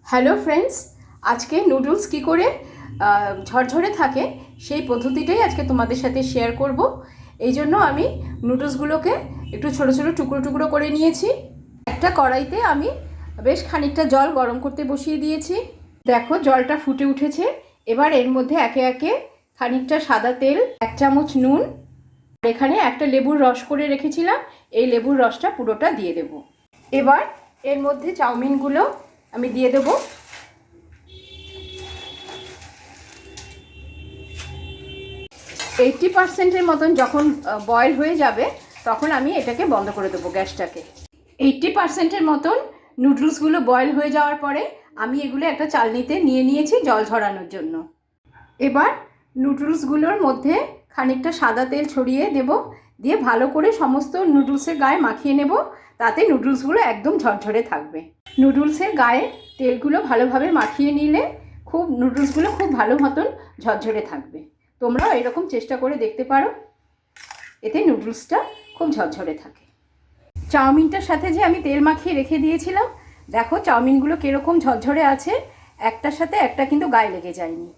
Hello friends, আজকে noodles কী করে ঝরঝরে থাকে সেই পদ্ধতিটাই আজকে তোমাদের সাথে শেয়ার করব। এই জন্য আমি নুডলসগুলোকে একটু ছোট ছোট টুকরো টুকরো করে নিয়েছি। একটা কড়াইতে আমি বেশ খানিকটা জল গরম করতে বসিয়ে দিয়েছি। দেখো জলটা ফুটে উঠেছে। এবার এর মধ্যে একে একে খানিকটা সাদা তেল, 1 চামচ নুন, এখানে একটা লেবুর রস করে রেখেছিলাম, এই লেবুর রসটা পুরোটা দিয়ে দেব। এবার এর মধ্যে চাউমিনগুলো আমি দিয়ে দেবো। 80% মতন যখন বয়েল হয়ে যাবে তখন আমি এটাকে বন্ধ করে দেবো গ্যাসটাকে। 80% মতন নুডলসগুলো বয়েল হয়ে যাওয়ার পরে আমি এগুলো একটা চালনিতে নিয়ে নিয়েছি জল ঝরানোর জন্য। এবার নুডলসগুলোর মধ্যে খানিকটা সাদা তেল ছড়িয়ে দেব, দিয়ে ভালো করে সমস্ত নুডলসের গায়ে মাখিয়ে নেব, তাতে নুডলসগুলো একদম ঝরঝরে থাকবে। নুডলসের গায়ে তেলগুলো ভালোভাবে মাখিয়ে নিলে নুডলসগুলো খুব ভালো মতন ঝরঝরে থাকবে। তোমরাও এরকম চেষ্টা করে দেখতে পারো, এতে নুডলসটা খুব ঝরঝরে থাকে। চাউমিনটার সাথে যে আমি তেল মাখিয়ে রেখে দিয়েছিলাম, দেখো চাউমিনগুলো কীরকম ঝরঝরে আছে, একটার সাথে একটা কিন্তু গায়ে লেগে যায়নি।